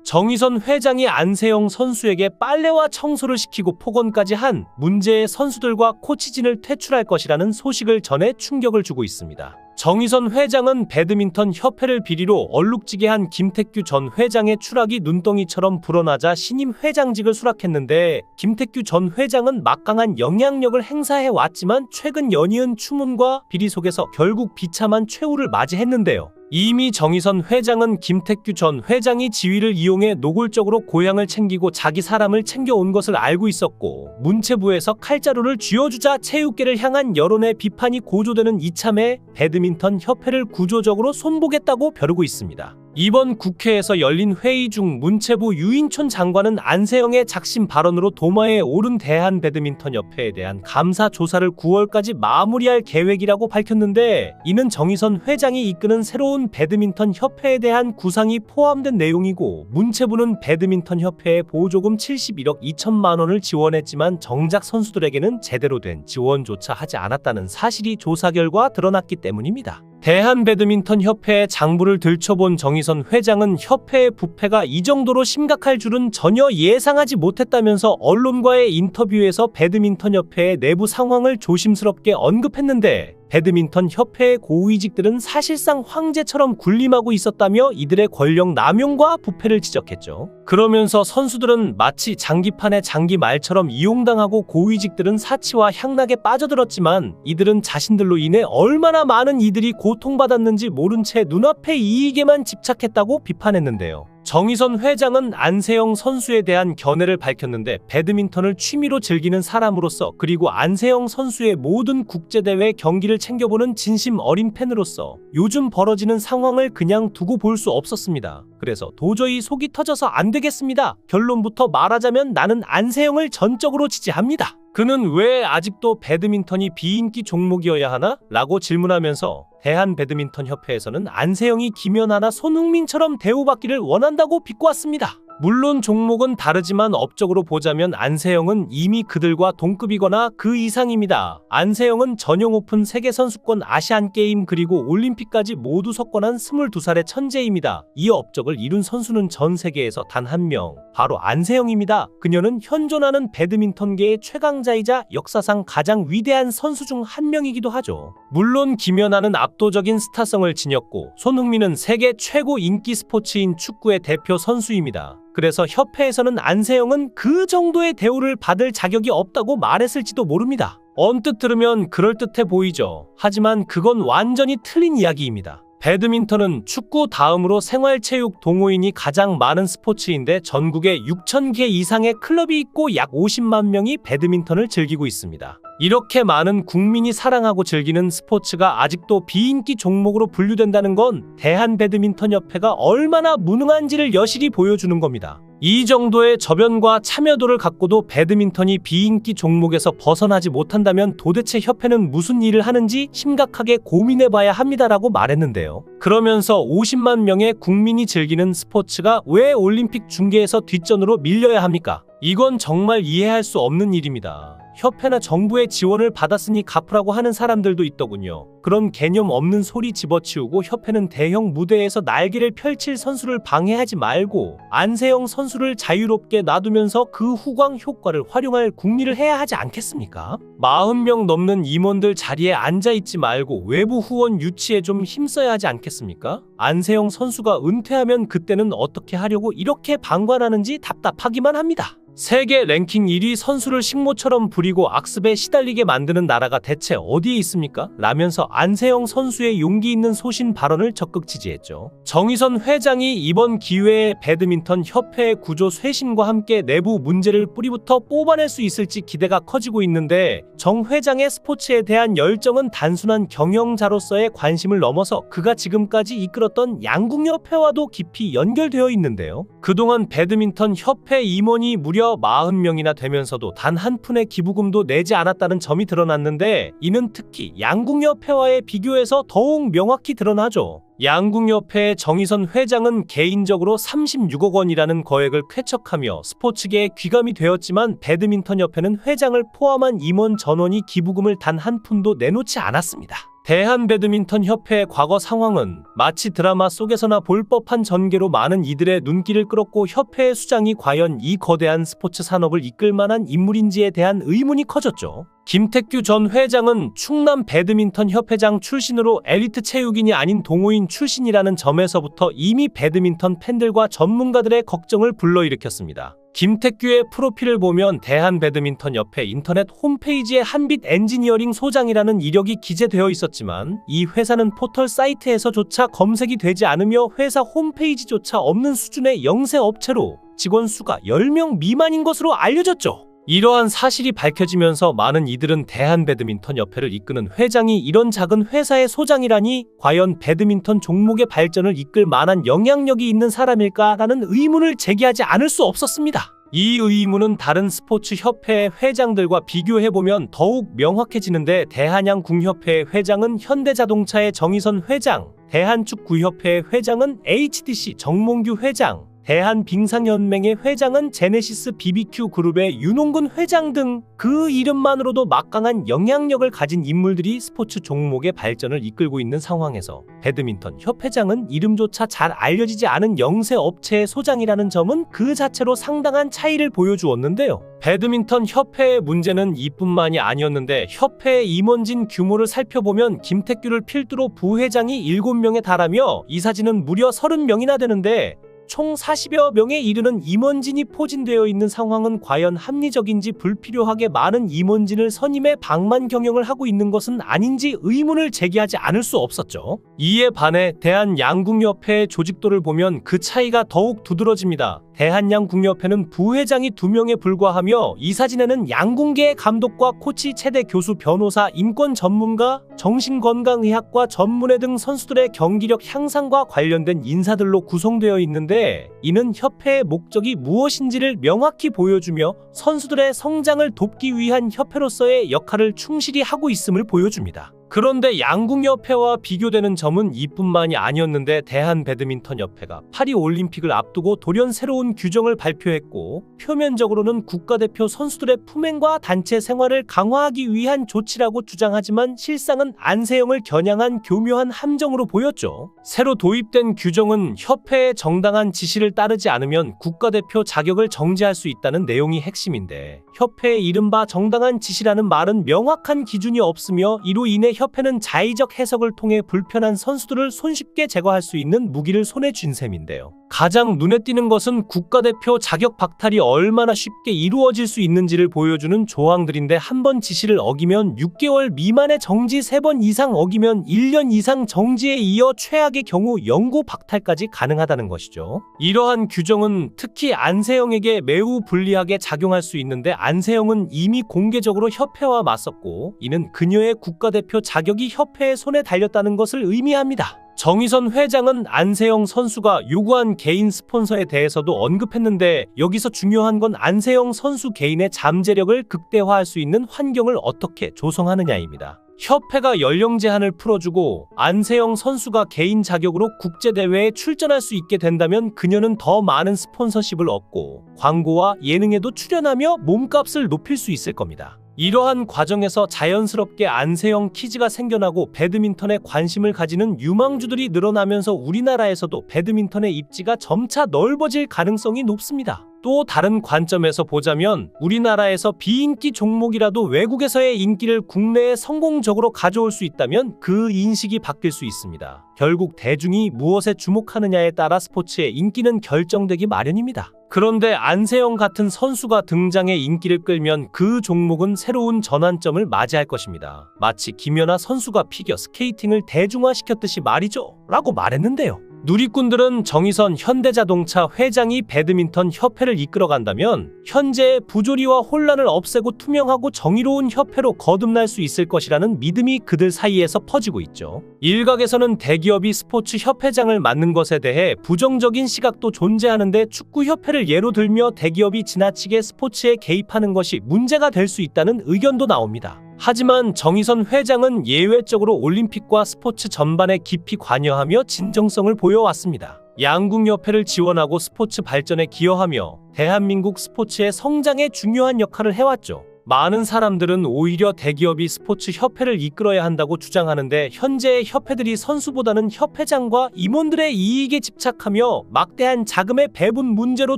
정의선 회장이 안세영 선수에게 빨래와 청소를 시키고 폭언까지 한 문제의 선수들과 코치진을 퇴출할 것이라는 소식을 전해 충격을 주고 있습니다. 정의선 회장은 배드민턴 협회를 비리로 얼룩지게 한 김태규 전 회장의 추락이 눈덩이처럼 불어나자 신임 회장직을 수락했는데, 김태규 전 회장은 막강한 영향력을 행사해 왔지만 최근 연이은 추문과 비리 속에서 결국 비참한 최후를 맞이했는데요. 이미 정의선 회장은 김태규 전 회장이 지위를 이용해 노골적으로 고향을 챙기고 자기 사람을 챙겨온 것을 알고 있었고, 문체부에서 칼자루를 쥐어주자 체육계를 향한 여론의 비판이 고조되는 이참에 배드민턴 협회를 구조적으로 손보겠다고 벼르고 있습니다. 이번 국회에서 열린 회의 중 문체부 유인촌 장관은 안세영의 작심 발언으로 도마에 오른 대한배드민턴협회에 대한 감사 조사를 9월까지 마무리할 계획이라고 밝혔는데, 이는 정의선 회장이 이끄는 새로운 배드민턴 협회에 대한 구상이 포함된 내용이고, 문체부는 배드민턴 협회에 보조금 71억 2천만 원을 지원했지만 정작 선수들에게는 제대로 된 지원조차 하지 않았다는 사실이 조사 결과 드러났기 때문입니다. 대한배드민턴협회의 장부를 들춰본 정의선 회장은 협회의 부패가 이 정도로 심각할 줄은 전혀 예상하지 못했다면서 언론과의 인터뷰에서 배드민턴협회의 내부 상황을 조심스럽게 언급했는데, 배드민턴 협회의 고위직들은 사실상 황제처럼 군림하고 있었다며 이들의 권력 남용과 부패를 지적했죠. 그러면서 선수들은 마치 장기판의 장기말처럼 이용당하고 고위직들은 사치와 향락에 빠져들었지만 이들은 자신들로 인해 얼마나 많은 이들이 고통받았는지 모른 채 눈앞의 이익에만 집착했다고 비판했는데요. 정의선 회장은 안세영 선수에 대한 견해를 밝혔는데, 배드민턴을 취미로 즐기는 사람으로서 그리고 안세영 선수의 모든 국제대회 경기를 챙겨보는 진심 어린 팬으로서 요즘 벌어지는 상황을 그냥 두고 볼 수 없었습니다. 그래서 도저히 속이 터져서 안 되겠습니다. 결론부터 말하자면 나는 안세영을 전적으로 지지합니다. 그는 왜 아직도 배드민턴이 비인기 종목이어야 하나? 라고 질문하면서 대한배드민턴협회에서는 안세영이 김연아나 손흥민처럼 대우받기를 원한다고 비꼬았습니다. 물론 종목은 다르지만 업적으로 보자면 안세영은 이미 그들과 동급이거나 그 이상입니다. 안세영은 전용 오픈 세계선수권, 아시안게임 그리고 올림픽까지 모두 석권한 22살의 천재입니다. 이 업적을 이룬 선수는 전 세계에서 단 한 명, 바로 안세영입니다. 그녀는 현존하는 배드민턴계의 최강자이자 역사상 가장 위대한 선수 중 한 명이기도 하죠. 물론 김연아는 압도적인 스타성을 지녔고, 손흥민은 세계 최고 인기 스포츠인 축구의 대표 선수입니다. 그래서 협회에서는 안세영은 그 정도의 대우를 받을 자격이 없다고 말했을지도 모릅니다. 언뜻 들으면 그럴듯해 보이죠. 하지만 그건 완전히 틀린 이야기입니다. 배드민턴은 축구 다음으로 생활체육 동호인이 가장 많은 스포츠인데, 전국에 6,000개 이상의 클럽이 있고 약 50만 명이 배드민턴을 즐기고 있습니다. 이렇게 많은 국민이 사랑하고 즐기는 스포츠가 아직도 비인기 종목으로 분류된다는 건 대한배드민턴협회가 얼마나 무능한지를 여실히 보여주는 겁니다. 이 정도의 저변과 참여도를 갖고도 배드민턴이 비인기 종목에서 벗어나지 못한다면 도대체 협회는 무슨 일을 하는지 심각하게 고민해봐야 합니다라고 말했는데요. 그러면서 50만 명의 국민이 즐기는 스포츠가 왜 올림픽 중계에서 뒷전으로 밀려야 합니까? 이건 정말 이해할 수 없는 일입니다. 협회나 정부의 지원을 받았으니 갚으라고 하는 사람들도 있더군요. 그런 개념 없는 소리 집어치우고 협회는 대형 무대에서 날개를 펼칠 선수를 방해하지 말고 안세영 선수를 자유롭게 놔두면서 그 후광 효과를 활용할 국리를 해야 하지 않겠습니까? 40명 넘는 임원들 자리에 앉아있지 말고 외부 후원 유치에 좀 힘써야 하지 않겠습니까? 안세영 선수가 은퇴하면 그때는 어떻게 하려고 이렇게 방관하는지 답답하기만 합니다. 세계 랭킹 1위 선수를 식모처럼 부리고 악습에 시달리게 만드는 나라가 대체 어디에 있습니까? 라면서 안세영 선수의 용기 있는 소신 발언을 적극 지지했죠. 정의선 회장이 이번 기회에 배드민턴 협회의 구조 쇄신과 함께 내부 문제를 뿌리부터 뽑아낼 수 있을지 기대가 커지고 있는데, 정 회장의 스포츠에 대한 열정은 단순한 경영자로서의 관심을 넘어서 그가 지금까지 이끌었던 양궁협회와도 깊이 연결되어 있는데요. 그동안 배드민턴 협회 임원이 무려 40명이나 되면서도 단 한 푼의 기부금도 내지 않았다는 점이 드러났는데, 이는 특히 양궁협회와의 비교해서 더욱 명확히 드러나죠. 양궁협회의 정의선 회장은 개인적으로 36억 원이라는 거액을 쾌척하며 스포츠계에 귀감이 되었지만, 배드민턴협회는 회장을 포함한 임원 전원이 기부금을 단 한 푼도 내놓지 않았습니다. 대한배드민턴협회의 과거 상황은 마치 드라마 속에서나 볼 법한 전개로 많은 이들의 눈길을 끌었고 협회의 수장이 과연 이 거대한 스포츠 산업을 이끌 만한 인물인지에 대한 의문이 커졌죠. 김택규 전 회장은 충남 배드민턴 협회장 출신으로 엘리트 체육인이 아닌 동호인 출신이라는 점에서부터 이미 배드민턴 팬들과 전문가들의 걱정을 불러일으켰습니다. 김택규의 프로필을 보면 대한배드민턴협회 인터넷 홈페이지에 한빛 엔지니어링 소장이라는 이력이 기재되어 있었지만 이 회사는 포털 사이트에서조차 검색이 되지 않으며 회사 홈페이지조차 없는 수준의 영세 업체로 직원 수가 10명 미만인 것으로 알려졌죠. 이러한 사실이 밝혀지면서 많은 이들은 대한배드민턴협회를 이끄는 회장이 이런 작은 회사의 소장이라니 과연 배드민턴 종목의 발전을 이끌 만한 영향력이 있는 사람일까라는 의문을 제기하지 않을 수 없었습니다. 이 의문은 다른 스포츠 협회의 회장들과 비교해보면 더욱 명확해지는데 대한양궁협회의 회장은 현대자동차의 정의선 회장, 대한축구협회의 회장은 HDC 정몽규 회장, 대한빙상연맹의 회장은 제네시스 BBQ 그룹의 윤홍근 회장 등 그 이름만으로도 막강한 영향력을 가진 인물들이 스포츠 종목의 발전을 이끌고 있는 상황에서 배드민턴 협회장은 이름조차 잘 알려지지 않은 영세 업체의 소장이라는 점은 그 자체로 상당한 차이를 보여주었는데요. 배드민턴 협회의 문제는 이뿐만이 아니었는데 협회의 임원진 규모를 살펴보면 김택규를 필두로 부회장이 7명에 달하며 이사진은 무려 30명이나 되는데 총 40여 명에 이르는 임원진이 포진되어 있는 상황은 과연 합리적인지 불필요하게 많은 임원진을 선임해 방만 경영을 하고 있는 것은 아닌지 의문을 제기하지 않을 수 없었죠. 이에 반해 대한양궁협회의 조직도를 보면 그 차이가 더욱 두드러집니다. 대한양궁협회는 부회장이 2명에 불과하며 이사진에는 양궁계의 감독과 코치, 체대 교수, 변호사, 인권 전문가, 정신건강의학과 전문의 등 선수들의 경기력 향상과 관련된 인사들로 구성되어 있는데 이는 협회의 목적이 무엇인지를 명확히 보여주며 선수들의 성장을 돕기 위한 협회로서의 역할을 충실히 하고 있음을 보여줍니다. 그런데 양궁협회와 비교되는 점은 이뿐만이 아니었는데 대한배드민턴협회가 파리올림픽을 앞두고 돌연 새로운 규정을 발표했고 표면적으로는 국가대표 선수들의 품행과 단체 생활을 강화하기 위한 조치라고 주장하지만 실상은 안세영을 겨냥한 교묘한 함정으로 보였죠. 새로 도입된 규정은 협회의 정당한 지시를 따르지 않으면 국가대표 자격을 정지할 수 있다는 내용이 핵심인데 협회의 이른바 정당한 지시라는 말은 명확한 기준이 없으며 이로 인해 협회는 자의적 해석을 통해 불편한 선수들을 손쉽게 제거할 수 있는 무기를 손에 쥔 셈인데요. 가장 눈에 띄는 것은 국가대표 자격 박탈이 얼마나 쉽게 이루어질 수 있는지를 보여주는 조항들인데 한 번 지시를 어기면 6개월 미만의 정지, 3번 이상 어기면 1년 이상 정지에 이어 최악의 경우 영구 박탈까지 가능하다는 것이죠. 이러한 규정은 특히 안세영에게 매우 불리하게 작용할 수 있는데 안세영은 이미 공개적으로 협회와 맞섰고 이는 그녀의 국가대표 자격이 협회의 손에 달렸다는 것을 의미합니다. 정의선 회장은 안세영 선수가 요구한 개인 스폰서에 대해서도 언급했는데 여기서 중요한 건 안세영 선수 개인의 잠재력을 극대화할 수 있는 환경을 어떻게 조성하느냐입니다. 협회가 연령 제한을 풀어주고 안세영 선수가 개인 자격으로 국제대회에 출전할 수 있게 된다면 그녀는 더 많은 스폰서십을 얻고 광고와 예능에도 출연하며 몸값을 높일 수 있을 겁니다. 이러한 과정에서 자연스럽게 안세영 키즈가 생겨나고 배드민턴에 관심을 가지는 유망주들이 늘어나면서 우리나라에서도 배드민턴의 입지가 점차 넓어질 가능성이 높습니다. 또 다른 관점에서 보자면 우리나라에서 비인기 종목이라도 외국에서의 인기를 국내에 성공적으로 가져올 수 있다면 그 인식이 바뀔 수 있습니다. 결국 대중이 무엇에 주목하느냐에 따라 스포츠의 인기는 결정되기 마련입니다. 그런데 안세영 같은 선수가 등장해 인기를 끌면 그 종목은 새로운 전환점을 맞이할 것입니다. 마치 김연아 선수가 피겨 스케이팅을 대중화시켰듯이 말이죠. 라고 말했는데요. 누리꾼들은 정의선 현대자동차 회장이 배드민턴 협회를 이끌어간다면 현재의 부조리와 혼란을 없애고 투명하고 정의로운 협회로 거듭날 수 있을 것이라는 믿음이 그들 사이에서 퍼지고 있죠. 일각에서는 대기업이 스포츠 협회장을 맡는 것에 대해 부정적인 시각도 존재하는데 축구협회를 예로 들며 대기업이 지나치게 스포츠에 개입하는 것이 문제가 될 수 있다는 의견도 나옵니다. 하지만 정의선 회장은 예외적으로 올림픽과 스포츠 전반에 깊이 관여하며 진정성을 보여왔습니다. 양궁협회를 지원하고 스포츠 발전에 기여하며 대한민국 스포츠의 성장에 중요한 역할을 해왔죠. 많은 사람들은 오히려 대기업이 스포츠 협회를 이끌어야 한다고 주장하는데 현재의 협회들이 선수보다는 협회장과 임원들의 이익에 집착하며 막대한 자금의 배분 문제로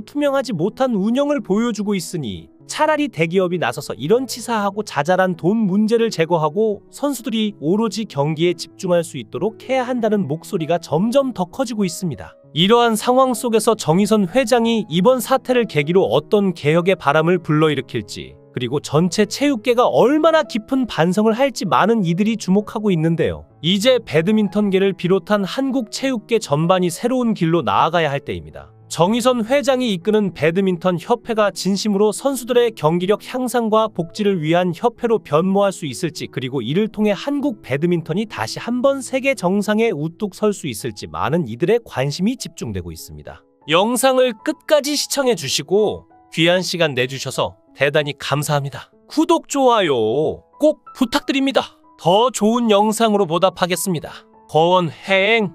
투명하지 못한 운영을 보여주고 있으니 차라리 대기업이 나서서 이런 치사하고 자잘한 돈 문제를 제거하고 선수들이 오로지 경기에 집중할 수 있도록 해야 한다는 목소리가 점점 더 커지고 있습니다. 이러한 상황 속에서 정의선 회장이 이번 사태를 계기로 어떤 개혁의 바람을 불러일으킬지, 그리고 전체 체육계가 얼마나 깊은 반성을 할지 많은 이들이 주목하고 있는데요. 이제 배드민턴계를 비롯한 한국 체육계 전반이 새로운 길로 나아가야 할 때입니다. 정의선 회장이 이끄는 배드민턴 협회가 진심으로 선수들의 경기력 향상과 복지를 위한 협회로 변모할 수 있을지, 그리고 이를 통해 한국 배드민턴이 다시 한번 세계 정상에 우뚝 설 수 있을지 많은 이들의 관심이 집중되고 있습니다. 영상을 끝까지 시청해 주시고 귀한 시간 내주셔서 대단히 감사합니다. 구독, 좋아요 꼭 부탁드립니다. 더 좋은 영상으로 보답하겠습니다. 거원행